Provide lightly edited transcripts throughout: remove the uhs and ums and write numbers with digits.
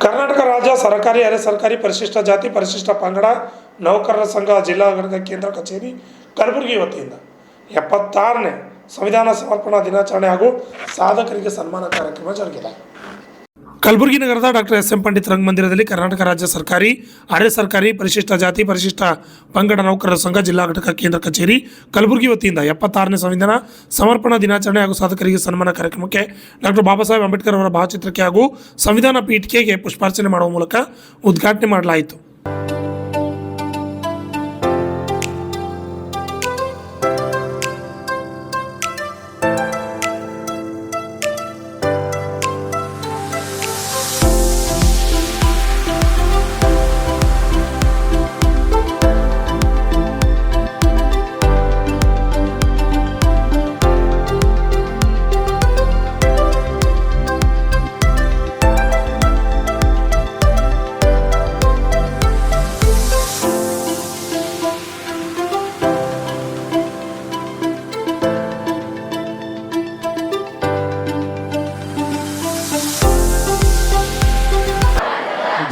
ಕರ್ನಾಟಕ ರಾಜ್ಯ ಸರ್ಕಾರಿ ಅರೆ ಸರ್ಕಾರಿ ಪರಿಶಿಷ್ಟ ಜಾತಿ ಪರಿಶಿಷ್ಟ ಪಂಗಡ ನೌಕರರ ಸಂಘ ಜಿಲ್ಲಾ ಘಟಕ ಕೇಂದ್ರ ಕಚೇರಿ ಕಲಬುರಗಿ ವತಿಯಿಂದ 76ನೇ ಸಂವಿಧಾನ ಸಮರ್ಪಣಾ ದಿನಾಚರಣೆ ಹಾಗೂ ಸಾಧಕರಿಗೆ ಸನ್ಮಾನ ಕಾರ್ಯಕ್ರಮ ಜರುಗಿದೆ. ಕಲಬುರಗಿ ನಗರದ ಡಾಕ್ಟರ್ ಎಸ್.ಎಂ. ಪಂಡಿತ್ ರಂಗಮಂದಿರದಲ್ಲಿ ಕರ್ನಾಟಕ ರಾಜ್ಯ ಸರ್ಕಾರಿ ಅರೆ ಸರ್ಕಾರಿ ಪರಿಶಿಷ್ಟ ಜಾತಿ ಪರಿಶಿಷ್ಟ ಪಂಗಡ ನೌಕರರ ಸಂಘ ಜಿಲ್ಲಾ ಘಟಕ ಕೇಂದ್ರ ಕಚೇರಿ ಕಲಬುರಗಿ ವತಿಯಿಂದ 76ನೇ ಸಂವಿಧಾನ ಸಮರ್ಪಣಾ ದಿನಾಚರಣೆ ಹಾಗೂ ಸಾಧಕರಿಗೆ ಸನ್ಮಾನ ಕಾರ್ಯಕ್ರಮಕ್ಕೆ ಡಾಕ್ಟರ್ ಬಾಬಾ ಸಾಹೇಬ್ ಅಂಬೇಡ್ಕರ್ ಅವರ ಭಾವಚಿತ್ರಕ್ಕೆ ಹಾಗೂ ಸಂವಿಧಾನ ಪೀಠಿಕೆಗೆ ಪುಷ್ಪಾರ್ಚನೆ ಮಾಡುವ ಮೂಲಕ ಉದ್ಘಾಟನೆ ಮಾಡಲಾಯಿತು.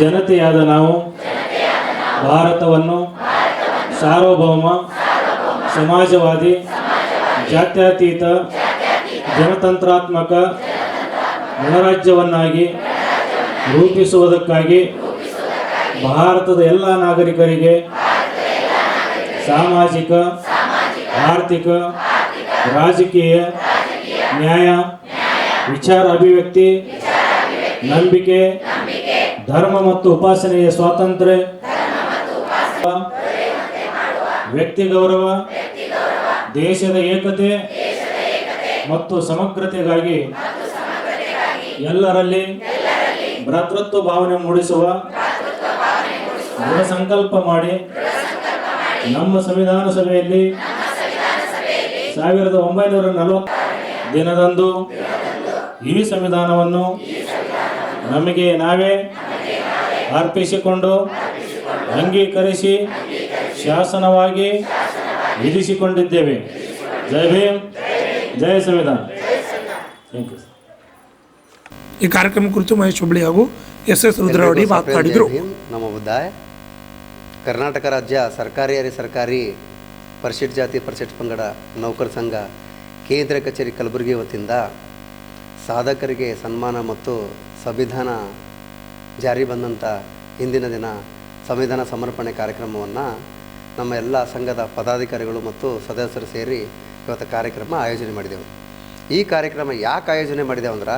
ಜನತೆಯಾದ ನಾವು ಭಾರತವನ್ನು ಸಾರ್ವಭೌಮ ಸಮಾಜವಾದಿ ಜಾತ್ಯತೀತ ಜನತಂತ್ರಾತ್ಮಕ ಗಣರಾಜ್ಯವನ್ನಾಗಿ ರೂಪಿಸುವುದಕ್ಕಾಗಿ ಭಾರತದ ಎಲ್ಲ ನಾಗರಿಕರಿಗೆ ಸಾಮಾಜಿಕ ಆರ್ಥಿಕ ರಾಜಕೀಯ ನ್ಯಾಯ ವಿಚಾರ ಅಭಿವ್ಯಕ್ತಿ ನಂಬಿಕೆ ಧರ್ಮ ಮತ್ತು ಉಪಾಸನೆಯ ಸ್ವಾತಂತ್ರ್ಯ ವ್ಯಕ್ತಿ ಗೌರವ ದೇಶದ ಏಕತೆ ಮತ್ತು ಸಮಗ್ರತೆಗಾಗಿ ಎಲ್ಲರಲ್ಲಿ ಭ್ರಾತೃತ್ವ ಭಾವನೆ ಮೂಡಿಸುವ ದೃಢ ಸಂಕಲ್ಪ ಮಾಡಿ ನಮ್ಮ ಸಂವಿಧಾನ ಸಭೆಯಲ್ಲಿ 1940 ದಿನದಂದು ಈ ಸಂವಿಧಾನವನ್ನು ನಮಗೆ ನಾವೇ ಅರ್ಪಿಸಿಕೊಂಡು ಅಂಗೀಕರಿಸಿ ಶಾಸನವಾಗಿ ವಿಧಿಸಿಕೊಂಡಿದ್ದೇವೆ. ಜೈ ಭೀಮ್, ಜೈ ಸಂವಿಧಾನ. Thank you. ಈ ಕಾರ್ಯಕ್ರಮ ಕುರಿತು ಮಹೇಶ್ ಹುಬ್ಳಿ ಹಾಗೂ ಎಸ್ ರುದ್ರವಾಡಿ ಮಾತನಾಡಿದರು. ನಮ್ಮ ಬುದ್ಧಾಯ ಕರ್ನಾಟಕ ರಾಜ್ಯ ಸರ್ಕಾರಿ ಅರೆ ಸರ್ಕಾರಿ ಪರಿಶಿಷ್ಟ ಜಾತಿ ಪರಿಶಿಷ್ಟ ಪಂಗಡ ನೌಕರ ಸಂಘ ಕೇಂದ್ರ ಕಚೇರಿ ಕಲಬುರಗಿ ವತಿಯಿಂದ ಸಾಧಕರಿಗೆ ಸನ್ಮಾನ ಮತ್ತು ಸಂವಿಧಾನ ಜಾರಿ ಬಂದಂಥ ಹಿಂದಿನ ದಿನ ಸಂವಿಧಾನ ಸಮರ್ಪಣೆ ಕಾರ್ಯಕ್ರಮವನ್ನು ನಮ್ಮ ಎಲ್ಲ ಸಂಘದ ಪದಾಧಿಕಾರಿಗಳು ಮತ್ತು ಸದಸ್ಯರು ಸೇರಿ ಇವತ್ತು ಕಾರ್ಯಕ್ರಮ ಆಯೋಜನೆ ಮಾಡಿದೆವು. ಈ ಕಾರ್ಯಕ್ರಮ ಯಾಕೆ ಆಯೋಜನೆ ಮಾಡಿದೆವು ಅಂದ್ರೆ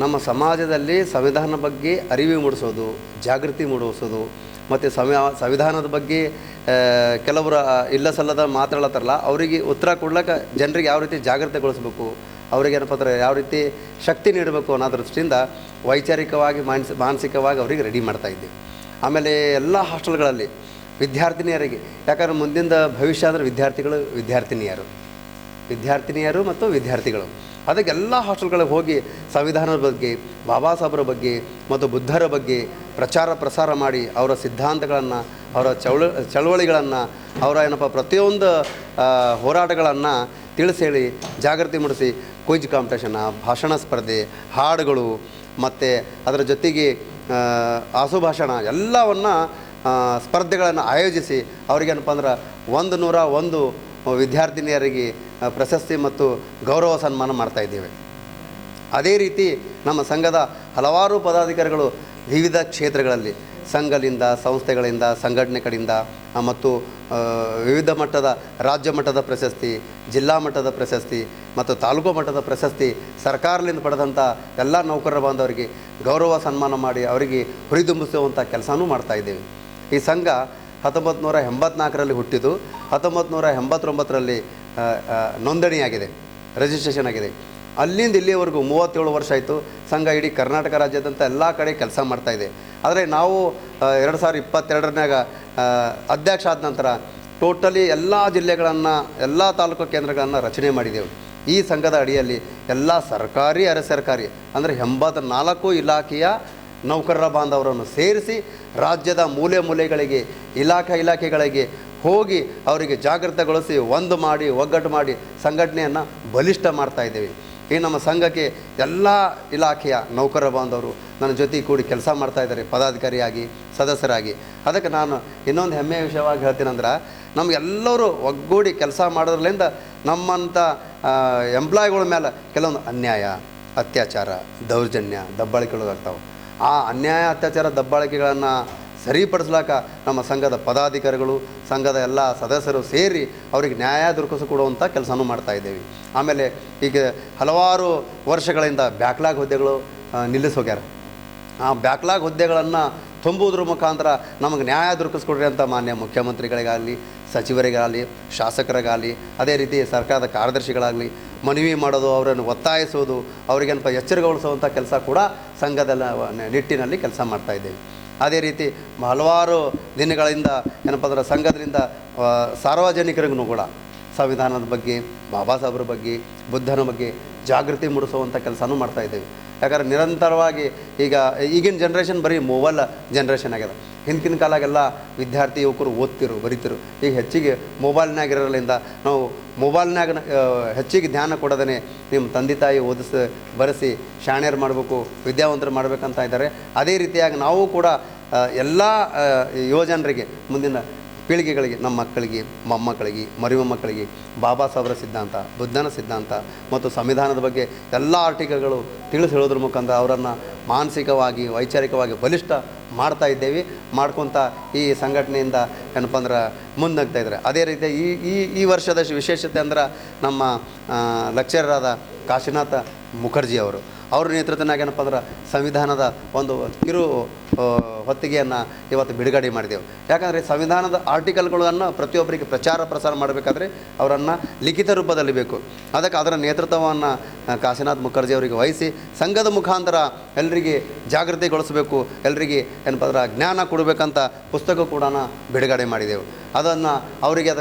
ನಮ್ಮ ಸಮಾಜದಲ್ಲಿ ಸಂವಿಧಾನ ಬಗ್ಗೆ ಅರಿವು ಮೂಡಿಸೋದು, ಜಾಗೃತಿ ಮೂಡಿಸೋದು ಮತ್ತು ಸಂವಿಧಾನದ ಬಗ್ಗೆ ಕೆಲವರು ಇಲ್ಲ ಸಲ್ಲದ ಮಾತಾಡ್ಲತ್ತಾರಲ್ಲ ಅವರಿಗೆ ಉತ್ತರ ಕೊಡ್ಲಿಕ್ಕೆ ಜನರಿಗೆ ಯಾವ ರೀತಿ ಜಾಗೃತಿಗೊಳಿಸಬೇಕು, ಅವರಿಗೆ ಏನಪ್ಪ ಅಂದರೆ ಯಾವ ರೀತಿ ಶಕ್ತಿ ನೀಡಬೇಕು ಅನ್ನೋ ದೃಷ್ಟಿಯಿಂದ ವೈಚಾರಿಕವಾಗಿ ಮಾನಸಿಕವಾಗಿ ಅವರಿಗೆ ರೆಡಿ ಮಾಡ್ತಾಯಿದ್ದೀವಿ. ಆಮೇಲೆ ಎಲ್ಲ ಹಾಸ್ಟೆಲ್ಗಳಲ್ಲಿ ವಿದ್ಯಾರ್ಥಿನಿಯರಿಗೆ, ಯಾಕಂದರೆ ಮುಂದಿನ ಭವಿಷ್ಯ ಅಂದರೆ ವಿದ್ಯಾರ್ಥಿನಿಯರು ಮತ್ತು ವಿದ್ಯಾರ್ಥಿಗಳು, ಅದಕ್ಕೆ ಎಲ್ಲ ಹಾಸ್ಟೆಲ್ಗಳಿಗೆ ಹೋಗಿ ಸಂವಿಧಾನದ ಬಗ್ಗೆ, ಬಾಬಾ ಸಾಹೇಬರ ಬಗ್ಗೆ ಮತ್ತು ಬುದ್ಧರ ಬಗ್ಗೆ ಪ್ರಸಾರ ಮಾಡಿ ಅವರ ಸಿದ್ಧಾಂತಗಳನ್ನು, ಅವರ ಚಳವಳಿಗಳನ್ನು, ಅವರ ಏನಪ್ಪ ಪ್ರತಿಯೊಂದು ಹೋರಾಟಗಳನ್ನು ತಿಳಿಸೇಳಿ ಜಾಗೃತಿ ಮೂಡಿಸಿ ಕ್ವಿಜ್ ಕಾಂಪಿಟೇಷನ್ನ, ಭಾಷಣ ಸ್ಪರ್ಧೆ, ಹಾಡುಗಳು ಮತ್ತು ಅದರ ಜೊತೆಗೆ ಆಸುಭಾಷಣ ಎಲ್ಲವನ್ನು ಸ್ಪರ್ಧೆಗಳನ್ನು ಆಯೋಜಿಸಿ ಅವರಿಗೇನಪ್ಪ ಅಂದ್ರೆ 101 ವಿದ್ಯಾರ್ಥಿನಿಯರಿಗೆ ಪ್ರಶಸ್ತಿ ಮತ್ತು ಗೌರವ ಸನ್ಮಾನ ಮಾಡ್ತಾಯಿದ್ದೇವೆ. ಅದೇ ರೀತಿ ನಮ್ಮ ಸಂಘದ ಹಲವಾರು ಪದಾಧಿಕಾರಿಗಳು ವಿವಿಧ ಕ್ಷೇತ್ರಗಳಲ್ಲಿ ಸಂಘದಿಂದ, ಸಂಸ್ಥೆಗಳಿಂದ, ಸಂಘಟನೆ ಕಡೆಯಿಂದ ಮತ್ತು ವಿವಿಧ ಮಟ್ಟದ ರಾಜ್ಯ ಮಟ್ಟದ ಪ್ರಶಸ್ತಿ, ಜಿಲ್ಲಾ ಮಟ್ಟದ ಪ್ರಶಸ್ತಿ ಮತ್ತು ತಾಲೂಕು ಮಟ್ಟದ ಪ್ರಶಸ್ತಿ ಸರ್ಕಾರದಿಂದ ಪಡೆದಂಥ ಎಲ್ಲ ನೌಕರರ ಬಾಂಧವರಿಗೆ ಗೌರವ ಸನ್ಮಾನ ಮಾಡಿ ಅವರಿಗೆ ಹುರಿದುಂಬಿಸುವಂಥ ಕೆಲಸನೂ ಮಾಡ್ತಾಯಿದ್ದೇವೆ. ಈ ಸಂಘ 1984ರಲ್ಲಿ ಹುಟ್ಟಿದ್ದು 1989ರಲ್ಲಿ ನೋಂದಣಿಯಾಗಿದೆ, ರಿಜಿಸ್ಟ್ರೇಷನ್ ಆಗಿದೆ. ಅಲ್ಲಿಂದ ಇಲ್ಲಿಯವರೆಗೂ 37 ವರ್ಷ ಆಯಿತು. ಸಂಘ ಇಡೀ ಕರ್ನಾಟಕ ರಾಜ್ಯದಂಥ ಎಲ್ಲ ಕಡೆ ಕೆಲಸ ಮಾಡ್ತಾಯಿದೆ. ಆದರೆ ನಾವು 2022ರಾಗ ಅಧ್ಯಕ್ಷ ಆದ ನಂತರ ಟೋಟಲಿ ಎಲ್ಲ ಜಿಲ್ಲೆಗಳನ್ನು, ಎಲ್ಲ ತಾಲೂಕು ಕೇಂದ್ರಗಳನ್ನು ರಚನೆ ಮಾಡಿದೆವು. ಈ ಸಂಘದ ಅಡಿಯಲ್ಲಿ ಎಲ್ಲ ಸರ್ಕಾರಿ ಅರೆ ಸರ್ಕಾರಿ ಅಂದರೆ 84 ಇಲಾಖೆಯ ನೌಕರರ ಬಾಂಧವರನ್ನು ಸೇರಿಸಿ ರಾಜ್ಯದ ಮೂಲೆ ಮೂಲೆಗಳಿಗೆ ಇಲಾಖೆಗಳಿಗೆ ಹೋಗಿ ಅವರಿಗೆ ಜಾಗೃತಗೊಳಿಸಿ ಒಂದು ಮಾಡಿ ಒಗ್ಗಟ್ಟು ಮಾಡಿ ಸಂಘಟನೆಯನ್ನು ಬಲಿಷ್ಠ ಮಾಡ್ತಾ ಇದ್ದೇವೆ. ಈ ನಮ್ಮ ಸಂಘಕ್ಕೆ ಎಲ್ಲ ಇಲಾಖೆಯ ನೌಕರ ಬಾಂಧವರು ನನ್ನ ಜೊತೆ ಕೂಡಿ ಕೆಲಸ ಮಾಡ್ತಾಯಿದ್ದಾರೆ, ಪದಾಧಿಕಾರಿಯಾಗಿ ಸದಸ್ಯರಾಗಿ. ಅದಕ್ಕೆ ನಾನು ಇನ್ನೊಂದು ಹೆಮ್ಮೆಯ ವಿಷಯವಾಗಿ ಹೇಳ್ತೀನಂದ್ರೆ, ನಮಗೆಲ್ಲರೂ ಒಗ್ಗೂಡಿ ಕೆಲಸ ಮಾಡೋದ್ರಲ್ಲಿಂದ ನಮ್ಮಂಥ ಎಂಪ್ಲಾಯಿಗಳ ಮೇಲೆ ಕೆಲವೊಂದು ಅನ್ಯಾಯ, ಅತ್ಯಾಚಾರ, ದೌರ್ಜನ್ಯ, ದಬ್ಬಾಳಿಕೆಗಳು ಆಗ್ತಾವೆ. ಆ ಅನ್ಯಾಯ, ಅತ್ಯಾಚಾರ, ದಬ್ಬಾಳಿಕೆಗಳನ್ನು ಸರಿಪಡಿಸ್ಲಾಕ ನಮ್ಮ ಸಂಘದ ಪದಾಧಿಕಾರಿಗಳು, ಸಂಘದ ಎಲ್ಲ ಸದಸ್ಯರು ಸೇರಿ ಅವರಿಗೆ ನ್ಯಾಯ ದೊರಕಿಸಿಕೊಡುವಂಥ ಕೆಲಸನೂ ಮಾಡ್ತಾಯಿದ್ದೇವೆ. ಆಮೇಲೆ ಈಗ ಹಲವಾರು ವರ್ಷಗಳಿಂದ ಬ್ಯಾಕ್ಲಾಗ್ ಹುದ್ದೆಗಳು ನಿಲ್ಲಿಸಿ ಹೋಗ್ಯಾರ. ಆ ಬ್ಯಾಕ್ಲಾಗ್ ಹುದ್ದೆಗಳನ್ನು ತುಂಬುವುದ್ರ ಮುಖಾಂತರ ನಮಗೆ ನ್ಯಾಯ ದೊರಕಿಸ್ಕೊಡ್ರಿ ಅಂತ ಮಾನ್ಯ ಮುಖ್ಯಮಂತ್ರಿಗಳಿಗಾಗಲಿ, ಸಚಿವರಿಗಾಗಲಿ, ಶಾಸಕರಿಗಾಗಲಿ, ಅದೇ ರೀತಿ ಸರ್ಕಾರದ ಕಾರ್ಯದರ್ಶಿಗಳಾಗಲಿ ಮನವಿ ಮಾಡೋದು, ಅವರನ್ನು ಒತ್ತಾಯಿಸೋದು, ಅವರಿಗೇನಪ್ಪ ಎಚ್ಚರಗೊಳಿಸುವಂಥ ಕೆಲಸ ಕೂಡ ಸಂಘದ ನಿಟ್ಟಿನಲ್ಲಿ ಕೆಲಸ ಮಾಡ್ತಾಯಿದ್ದೇವೆ. ಅದೇ ರೀತಿ ಹಲವಾರು ದಿನಗಳಿಂದ ಏನಪ್ಪ ಅಂದ್ರೆ ಸಂಘದಿಂದ ಸಾರ್ವಜನಿಕರಿಗೂ ಕೂಡ ಸಂವಿಧಾನದ ಬಗ್ಗೆ, ಬಾಬಾ ಸಾಹೇಬ್ರ ಬಗ್ಗೆ, ಬುದ್ಧನ ಬಗ್ಗೆ ಜಾಗೃತಿ ಮೂಡಿಸುವಂಥ ಕೆಲಸನೂ ಮಾಡ್ತಾಯಿದ್ದೇವೆ. ಯಾಕಂದ್ರೆ ನಿರಂತರವಾಗಿ ಈಗಿನ ಜನ್ರೇಷನ್ ಬರೀ ಮೊಬೈಲ್ ಜನ್ರೇಷನ್ ಆಗ್ಯದ. ಹಿಂದಿನ ಕಾಲಾಗೆಲ್ಲ ವಿದ್ಯಾರ್ಥಿ ಯುವಕರು ಓದ್ತಿರು, ಬರೀತಿರು. ಈಗ ಹೆಚ್ಚಿಗೆ ಮೊಬೈಲ್ನಾಗಿರೋದ್ರಿಂದ ನಾವು ಮೊಬೈಲ್ನಾಗ ಹೆಚ್ಚಿಗೆ ಧ್ಯಾನ ಕೊಡೋದೇ ನಿಮ್ಮ ತಂದೆ ತಾಯಿ ಬರೆಸಿ ಶಾಣ್ಯರು ಮಾಡಬೇಕು, ವಿದ್ಯಾವಂತರು ಮಾಡಬೇಕಂತ ಇದ್ದಾರೆ. ಅದೇ ರೀತಿಯಾಗಿ ನಾವು ಕೂಡ ಎಲ್ಲ ಯುವಜನರಿಗೆ, ಮುಂದಿನ ಪೀಳಿಗೆಗಳಿಗೆ, ನಮ್ಮ ಮಕ್ಕಳಿಗೆ, ಮೊಮ್ಮಕ್ಕಳಿಗೆ, ಮರಿಮೊಮ್ಮಕ್ಕಳಿಗೆ ಬಾಬಾ ಸಾಹೇಬ್ರ ಸಿದ್ಧಾಂತ, ಬುದ್ಧನ ಸಿದ್ಧಾಂತ ಮತ್ತು ಸಂವಿಧಾನದ ಬಗ್ಗೆ ಎಲ್ಲ ಆರ್ಟಿಕಲ್ಗಳು ತಿಳಿಸಿ ಹೇಳೋದ್ರ ಮುಖಾಂತರ ಅವರನ್ನು ಮಾನಸಿಕವಾಗಿ, ವೈಚಾರಿಕವಾಗಿ ಬಲಿಷ್ಠ ಮಾಡ್ತಾ ಇದ್ದೇವೆ. ಮಾಡ್ಕೊತ ಈ ಸಂಘಟನೆಯಿಂದ ಏನಪ್ಪ ಅಂದ್ರೆ ಮುಂದಾಗ್ತಾ ಇದ್ದಾರೆ. ಅದೇ ರೀತಿ ಈ ವರ್ಷದ ವಿಶೇಷತೆ ಅಂದ್ರೆ ನಮ್ಮ ಲೆಕ್ಚರರಾದ ಕಾಶಿನಾಥ ಮುಖರ್ಜಿ ಅವ್ರ ನೇತೃತ್ವನಾಗ ಏನಪ್ಪ ಅಂದ್ರೆ ಸಂವಿಧಾನದ ಒಂದು ಕಿರು ಹೊತ್ತಿಗೆಯನ್ನು ಇವತ್ತು ಬಿಡುಗಡೆ ಮಾಡಿದೆವು. ಯಾಕಂದರೆ ಸಂವಿಧಾನದ ಆರ್ಟಿಕಲ್ಗಳನ್ನು ಪ್ರತಿಯೊಬ್ಬರಿಗೆ ಪ್ರಸಾರ ಮಾಡಬೇಕಾದ್ರೆ ಅವರನ್ನು ಲಿಖಿತ ರೂಪದಲ್ಲಿ ಬೇಕು. ಅದಕ್ಕೆ ಅದರ ನೇತೃತ್ವವನ್ನು ಕಾಶಿನಾಥ್ ಮುಖರ್ಜಿ ಅವರಿಗೆ ವಹಿಸಿ ಸಂಘದ ಮುಖಾಂತರ ಎಲ್ಲರಿಗೆ ಜಾಗೃತಿಗೊಳಿಸಬೇಕು, ಎಲ್ಲರಿಗೆ ಏನಪ್ಪ ಅಂದ್ರೆ ಜ್ಞಾನ ಕೊಡಬೇಕಂತ ಪುಸ್ತಕ ಕೂಡ ಬಿಡುಗಡೆ ಮಾಡಿದೆವು. ಅದನ್ನು ಅವರಿಗೆ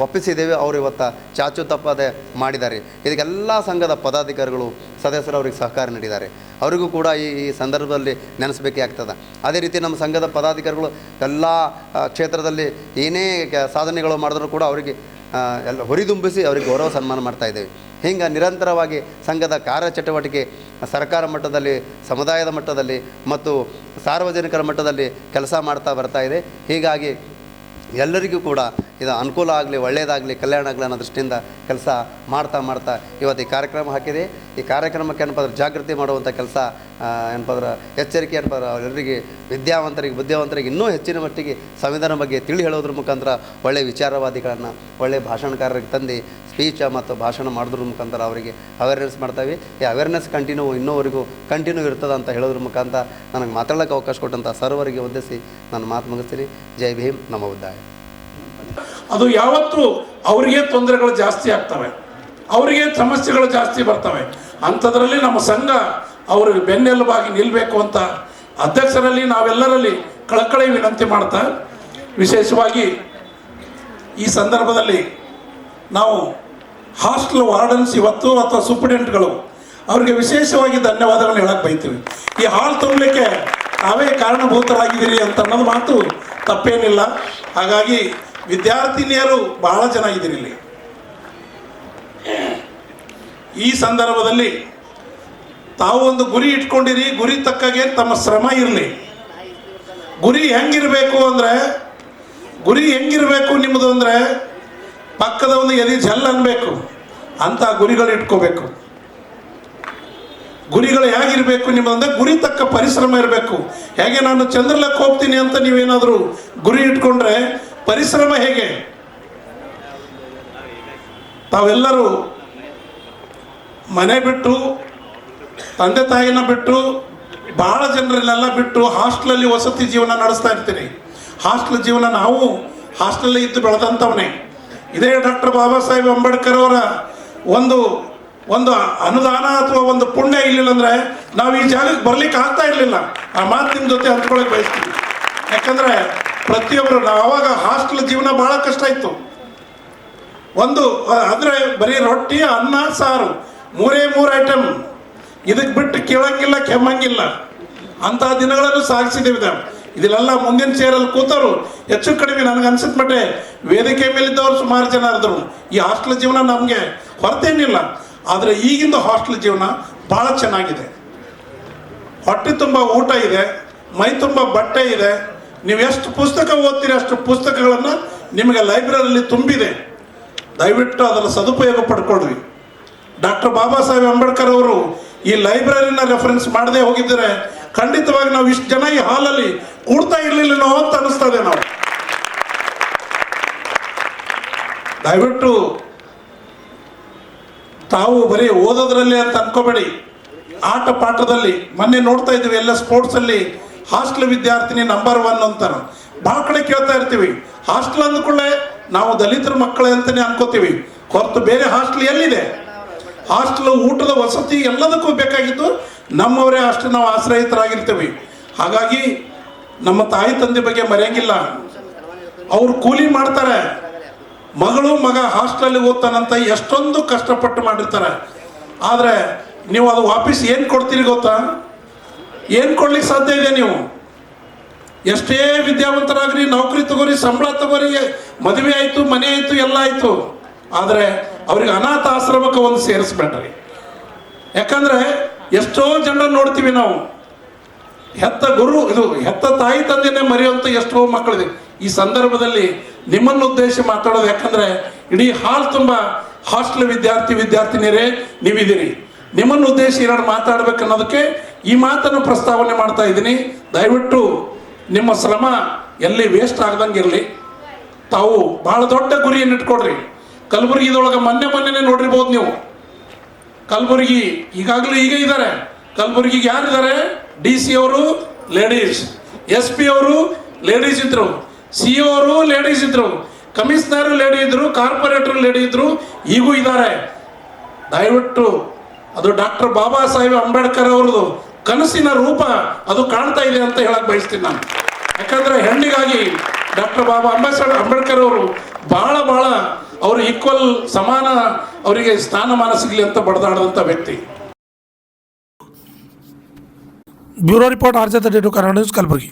ಒಪ್ಪಿಸಿದ್ದೇವೆ. ಅವರು ಇವತ್ತು ಚಾಚು ತಪ್ಪದೆ ಮಾಡಿದ್ದಾರೆ. ಇದಕ್ಕೆಲ್ಲ ಸಂಘದ ಪದಾಧಿಕಾರಿಗಳು, ಸದಸ್ಯರು ಅವರಿಗೆ ಸಹಕಾರ ನೀಡಿದ್ದಾರೆ. ಅವರಿಗೂ ಕೂಡ ಈ ಸಂದರ್ಭದಲ್ಲಿ ನೆನೆಸಬೇಕೇ ಆಗ್ತದೆ. ಅದೇ ರೀತಿ ನಮ್ಮ ಸಂಘದ ಪದಾಧಿಕಾರಿಗಳು ಎಲ್ಲ ಕ್ಷೇತ್ರದಲ್ಲಿ ಏನೇ ಸಾಧನೆಗಳು ಮಾಡಿದ್ರು ಕೂಡ ಅವರಿಗೆ ಎಲ್ಲ ಹುರಿದುಂಬಿಸಿ ಅವರಿಗೆ ಗೌರವ ಸನ್ಮಾನ ಮಾಡ್ತಾಯಿದ್ದೇವೆ. ಹಿಂಗೆ ನಿರಂತರವಾಗಿ ಸಂಘದ ಕಾರ್ಯಚಟುವಟಿಕೆ ಸರ್ಕಾರ ಮಟ್ಟದಲ್ಲಿ, ಸಮುದಾಯದ ಮಟ್ಟದಲ್ಲಿ ಮತ್ತು ಸಾರ್ವಜನಿಕರ ಮಟ್ಟದಲ್ಲಿ ಕೆಲಸ ಮಾಡ್ತಾ ಬರ್ತಾ ಇದೆ. ಹೀಗಾಗಿ ಎಲ್ಲರಿಗೂ ಕೂಡ ಇದು ಅನುಕೂಲ ಆಗಲಿ, ಒಳ್ಳೆಯದಾಗಲಿ, ಕಲ್ಯಾಣ ಆಗಲಿ ಅನ್ನೋ ದೃಷ್ಟಿಯಿಂದ ಕೆಲಸ ಮಾಡ್ತಾ ಇವತ್ತು ಈ ಕಾರ್ಯಕ್ರಮ ಹಾಕಿದೆ. ಈ ಕಾರ್ಯಕ್ರಮಕ್ಕೆ ಏನಪ್ಪ ಅಂದ್ರೆ ಜಾಗೃತಿ ಮಾಡುವಂಥ ಕೆಲಸ ಏನಪ್ಪ ಅಂದ್ರೆ ಎಚ್ಚರಿಕೆ ಏನಪ್ಪ ಎಲ್ಲರಿಗೆ ವಿದ್ಯಾವಂತರಿಗೆ, ಬುದ್ಧಿವಂತರಿಗೆ ಇನ್ನೂ ಹೆಚ್ಚಿನ ಮಟ್ಟಿಗೆ ಸಂವಿಧಾನ ಬಗ್ಗೆ ತಿಳಿ ಹೇಳೋದ್ರ ಮುಖಾಂತರ ಒಳ್ಳೆಯ ವಿಚಾರವಾದಿಗಳನ್ನು, ಒಳ್ಳೆಯ ಭಾಷಣಕಾರರಿಗೆ ತಂದು ಸ್ಪೀಚ್ ಮತ್ತು ಭಾಷಣ ಮಾಡೋದ್ರ ಮುಖಾಂತರ ಅವರಿಗೆ ಅವೇರ್ನೆಸ್ ಮಾಡ್ತಾವೆ. ಈ ಅವೇರ್ನೆಸ್ ಇನ್ನೂವರೆಗೂ ಕಂಟಿನ್ಯೂ ಇರ್ತದೆ ಅಂತ ಹೇಳೋದ್ರ ಮುಖಾಂತರ ನನಗೆ ಮಾತಾಡೋಕ್ಕೆ ಅವಕಾಶ ಕೊಟ್ಟಂಥ ಸರ್ವರಿಗೆ ಉದ್ದೇಶಿಸಿ ನಾನು ಮಾತು ಮುಗಿಸ್ತೀನಿ. ಜೈ ಭೀಮ್, ನಮ ಬುದ್ಧಾಯ. ಅದು ಯಾವತ್ತೂ ಅವರಿಗೆ ತೊಂದರೆಗಳು ಜಾಸ್ತಿ ಆಗ್ತವೆ, ಅವರಿಗೆ ಸಮಸ್ಯೆಗಳು ಜಾಸ್ತಿ ಬರ್ತವೆ. ಅಂಥದ್ರಲ್ಲಿ ನಮ್ಮ ಸಂಘ ಅವ್ರಿಗೆ ಬೆನ್ನೆಲುಬಾಗಿ ನಿಲ್ಲಬೇಕು ಅಂತ ಅಧ್ಯಕ್ಷರಲ್ಲಿ ನಾವೆಲ್ಲರಲ್ಲಿ ಕಳಕಳಿ ವಿನಂತಿ ಮಾಡ್ತಾ, ವಿಶೇಷವಾಗಿ ಈ ಸಂದರ್ಭದಲ್ಲಿ ನಾವು ಹಾಸ್ಟೆಲ್ ವಾರ್ಡನ್ಸ್ ಇವತ್ತು ಅಥವಾ ಸೂಪರಿಂಟೆಂಟ್ಗಳು ಅವರಿಗೆ ವಿಶೇಷವಾಗಿ ಧನ್ಯವಾದಗಳನ್ನ ಹೇಳಕ್ಕೆ ಬಯತೀವಿ. ಈ ಹಾಲ್ ತುಂಬಲಿಕ್ಕೆ ನಾವೇ ಕಾರಣಭೂತರಾಗಿದ್ದೀರಿ ಅಂತ ಅನ್ನೋದು ಮಾತು ತಪ್ಪೇನಿಲ್ಲ. ಹಾಗಾಗಿ ವಿದ್ಯಾರ್ಥಿನಿಯರು ಬಹಳ ಜನ ಇದ್ದೀರಿ ಇಲ್ಲಿ. ಈ ಸಂದರ್ಭದಲ್ಲಿ ತಾವು ಒಂದು ಗುರಿ ಇಟ್ಕೊಂಡಿರಿ, ಗುರಿ ತಕ್ಕಾಗೆ ತಮ್ಮ ಶ್ರಮ ಇರಲಿ. ಗುರಿ ಹೆಂಗಿರಬೇಕು ನಿಮ್ಮದು ಅಂದರೆ ಪಕ್ಕದ ಒಂದು ಎದೆ ಜಲ್ ಅನ್ಬೇಕು ಅಂತ ಗುರಿಗಳು ಇಟ್ಕೋಬೇಕು. ಗುರಿಗಳು ಹೇಗಿರಬೇಕು ನಿಮ್ಮದಂದ್ರೆ ಗುರಿ ತಕ್ಕ ಪರಿಶ್ರಮ ಇರಬೇಕು. ಹೇಗೆ ನಾನು ಚಂದ್ರಲಕ್ಕೆ ಹೋಗ್ತೀನಿ ಅಂತ ನೀವೇನಾದರೂ ಗುರಿ ಇಟ್ಕೊಂಡ್ರೆ ಪರಿಶ್ರಮ ಹೇಗೆ? ತಾವೆಲ್ಲರೂ ಮನೆ ಬಿಟ್ಟು, ತಂದೆ ತಾಯಿನ ಬಿಟ್ಟು, ಭಾಳ ಜನರನ್ನೆಲ್ಲ ಬಿಟ್ಟು ಹಾಸ್ಟೆಲಲ್ಲಿ ವಸತಿ ಜೀವನ ನಡೆಸ್ತಾ ಇರ್ತೀರಿ. ಹಾಸ್ಟೆಲ್ ಜೀವನ ನಾವು ಹಾಸ್ಟೆಲಲ್ಲಿ ಇದ್ದು ಬೆಳೆದಂಥವನೇ. ಇದೇ ಡಾಕ್ಟರ್ ಬಾಬಾ ಸಾಹೇಬ್ ಅಂಬೇಡ್ಕರ್ ಅವರ ಒಂದು ಅನುದಾನ ಅಥವಾ ಒಂದು ಪುಣ್ಯ ಇರಲಿಲ್ಲ ಅಂದರೆ ನಾವು ಈ ಜಾಗಕ್ಕೆ ಬರ್ಲಿಕ್ಕೆ ಆಗ್ತಾ ಇರಲಿಲ್ಲ. ಆ ಮಾತು ನಿಮ್ಮ ಜೊತೆ ಹಂಚ್ಕೊಳಕ್ಕೆ ಬಯಸ್ತೀವಿ. ಯಾಕಂದರೆ ಪ್ರತಿಯೊಬ್ಬರು ನಾವು ಆವಾಗ ಹಾಸ್ಟೆಲ್ ಜೀವನ ಭಾಳ ಕಷ್ಟ ಇತ್ತು. ಅಂದರೆ ಬರೀ ರೊಟ್ಟಿ, ಅನ್ನ, ಸಾರು, 3 ಐಟಮ್. ಇದಕ್ಕೆ ಬಿಟ್ಟು ಕೇಳಂಗಿಲ್ಲ, ಕೆಮ್ಮಂಗಿಲ್ಲ. ಅಂಥ ದಿನಗಳನ್ನು ಸಾಗಿಸಿದ್ದೇವೆ. ಇದೆಲ್ಲ ಮುಂದಿನ ಚೇರಲ್ಲಿ ಕೂತವರು ಹೆಚ್ಚು ಕಡಿಮೆ ನನಗೆ ಅನ್ಸಿದ ಮಟ್ಟೆ ವೇದಿಕೆ ಮೇಲಿದ್ದವರು ಸುಮಾರು ಜನ ಇದ್ರು. ಈ ಹಾಸ್ಟೆಲ್ ಜೀವನ ನಮಗೆ ಹೊರತೇನಿಲ್ಲ. ಆದರೆ ಈಗಿಂದ ಹಾಸ್ಟೆಲ್ ಜೀವನ ಭಾಳ ಚೆನ್ನಾಗಿದೆ. ಹೊಟ್ಟೆ ತುಂಬ ಊಟ ಇದೆ, ಮೈ ತುಂಬ ಬಟ್ಟೆ ಇದೆ. ನೀವು ಎಷ್ಟು ಪುಸ್ತಕ ಓದ್ತೀರಿ ಅಷ್ಟು ಪುಸ್ತಕಗಳನ್ನು ನಿಮಗೆ ಲೈಬ್ರರಿಯಲ್ಲಿ ತುಂಬಿದೆ. ದಯವಿಟ್ಟು ಅದರ ಸದುಪಯೋಗ ಪಡ್ಕೊಳ್ರಿ. ಡಾಕ್ಟರ್ ಬಾಬಾ ಸಾಹೇಬ್ ಅಂಬೇಡ್ಕರ್ ಅವರು ಈ ಲೈಬ್ರರಿನ ರೆಫರೆನ್ಸ್ ಮಾಡದೆ ಹೋಗಿದ್ದರೆ ಖಂಡಿತವಾಗಿ ನಾವು ಇಷ್ಟು ಜನ ಈ ಹಾಲಲ್ಲಿ ಕೂಡ್ತಾ ಇರಲಿಲ್ಲ ಅಂತ ಅನಿಸ್ತದೆ. ನಾವು ದಯವಿಟ್ಟು ತಾವು ಬರೀ ಓದೋದ್ರಲ್ಲಿ ಅಂತ ಅನ್ಕೋಬೇಡಿ, ಆಟ ಪಾಠದಲ್ಲಿ ಮೊನ್ನೆ ನೋಡ್ತಾ ಇದ್ದೀವಿ ಎಲ್ಲ ಸ್ಪೋರ್ಟ್ಸಲ್ಲಿ ಹಾಸ್ಟೆಲ್ ವಿದ್ಯಾರ್ಥಿನಿ ನಂಬರ್ 1 ಅಂತಾರೆ. ಭಾಳ ಕಡೆ ಕೇಳ್ತಾ ಇರ್ತೀವಿ, ಹಾಸ್ಟೆಲ್ ಅಂದ್ಕೊಳ್ಳೆ ನಾವು ದಲಿತರ ಮಕ್ಕಳೇ ಅಂತಲೇ ಅನ್ಕೋತೀವಿ ಹೊರತು ಬೇರೆ ಹಾಸ್ಟೆಲ್ ಎಲ್ಲಿದೆ? ಹಾಸ್ಟೆಲ್ ಊಟದ ವಸತಿ ಎಲ್ಲದಕ್ಕೂ ಬೇಕಾಗಿದ್ದು ನಮ್ಮವರೇ ಅಷ್ಟು ನಾವು ಆಶ್ರಯಿತರಾಗಿರ್ತೀವಿ. ಹಾಗಾಗಿ ನಮ್ಮ ತಾಯಿ ತಂದೆ ಬಗ್ಗೆ ಮರೆಯಂಗಿಲ್ಲ. ಅವ್ರು ಕೂಲಿ ಮಾಡ್ತಾರೆ, ಮಗಳು ಮಗ ಹಾಸ್ಟೆಲಲ್ಲಿ ಓದ್ತಾನಂತ ಎಷ್ಟೊಂದು ಕಷ್ಟಪಟ್ಟು ಮಾಡಿರ್ತಾರೆ. ಆದರೆ ನೀವು ಅದು ವಾಪಸ್ ಏನು ಕೊಡ್ತೀರಿ ಗೊತ್ತಾ? ಏನು ಕೊಡ್ಲಿಕ್ಕೆ ಸಾಧ್ಯ ಇದೆ? ನೀವು ಎಷ್ಟೇ ವಿದ್ಯಾವಂತರಾಗ್ರಿ, ನೌಕರಿ ತಗೋರಿ, ಸಂಬಳ ತಗೋರಿ, ಮದುವೆ ಆಯಿತು, ಮನೆ ಆಯಿತು, ಎಲ್ಲ ಆಯಿತು, ಆದರೆ ಅವ್ರಿಗೆ ಅನಾಥ ಆಶ್ರಮಕ್ಕೆ ಒಂದು ಸೇರಿಸ್ಬೇಡ್ರಿ. ಯಾಕಂದರೆ ಎಷ್ಟೋ ಜನ ನೋಡ್ತೀವಿ ನಾವು, ಹೆತ್ತ ತಾಯಿ ತಂದೆನೇ ಮರೆಯುವಂಥ ಎಷ್ಟೋ ಮಕ್ಕಳಿದೆ. ಈ ಸಂದರ್ಭದಲ್ಲಿ ನಿಮ್ಮನ್ನು ಉದ್ದೇಶಿಸಿ ಮಾತಾಡೋದು, ಯಾಕಂದರೆ ಇಡೀ ಹಾಲ್ ತುಂಬ ಹಾಸ್ಟೆಲ್ ವಿದ್ಯಾರ್ಥಿನಿಯರೇ ನೀವಿದ್ದೀರಿ. ನಿಮ್ಮನ್ನು ಉದ್ದೇಶಿಸಿ ಏನಾದ್ರು ಮಾತಾಡ್ಬೇಕು ಅನ್ನೋದಕ್ಕೆ ಈ ಮಾತನ್ನು ಪ್ರಸ್ತಾವನೆ ಮಾಡ್ತಾ ಇದ್ದೀನಿ. ದಯವಿಟ್ಟು ನಿಮ್ಮ ಶ್ರಮ ಎಲ್ಲಿ ವೇಸ್ಟ್ ಆಗ್ದಂಗೆ ಇರಲಿ. ತಾವು ಭಾಳ ದೊಡ್ಡ ಗುರಿಯನ್ನು ಇಟ್ಕೊಡ್ರಿ. ಕಲಬುರಗಿದೊಳಗೆ ಮೊನ್ನೆ ನೋಡಿರ್ಬೋದು ನೀವು. ಕಲಬುರಗಿ ಈಗಾಗಲೇ ಈಗ ಇದ್ದಾರೆ. ಕಲಬುರಗಿಗೆ ಯಾರಿದ್ದಾರೆ? DC ಅವರು ಲೇಡೀಸ್, SP ಅವರು ಲೇಡೀಸ್ ಇದ್ರು, CO ಅವರು ಲೇಡೀಸ್ ಇದ್ರು, ಕಮಿಷನರ್ ಲೇಡಿ ಇದ್ರು, ಕಾರ್ಪೊರೇಟರ್ ಲೇಡಿ ಇದ್ರು, ಈಗೂ ಇದ್ದಾರೆ. ದಯವಿಟ್ಟು ಅದು ಡಾಕ್ಟರ್ ಬಾಬಾ ಸಾಹೇಬ್ ಅಂಬೇಡ್ಕರ್ ಅವ್ರದ್ದು ಕನಸಿನ ರೂಪ ಅದು ಕಾಣ್ತಾ ಇದೆ ಅಂತ ಹೇಳಕ್ ಬಯಸ್ತೀನಿ ನಾನು. ಯಾಕಂದ್ರೆ ಹೆಣ್ಣಿಗಾಗಿ ಡಾಕ್ಟರ್ ಬಾಬಾ ಅಂಬೇಡ್ಕರ್ ಅವರು ಬಹಳ ಅವರು ಈಕ್ವಲ್ ಸಮಾನ ಅವರಿಗೆ ಸ್ಥಾನಮಾನ ಸಿಗಲಿ ಅಂತ ಬಡದಾಡಿದಂಥ ವ್ಯಕ್ತಿ. Bureau report RJ32 Kannada news, Kalaburagi.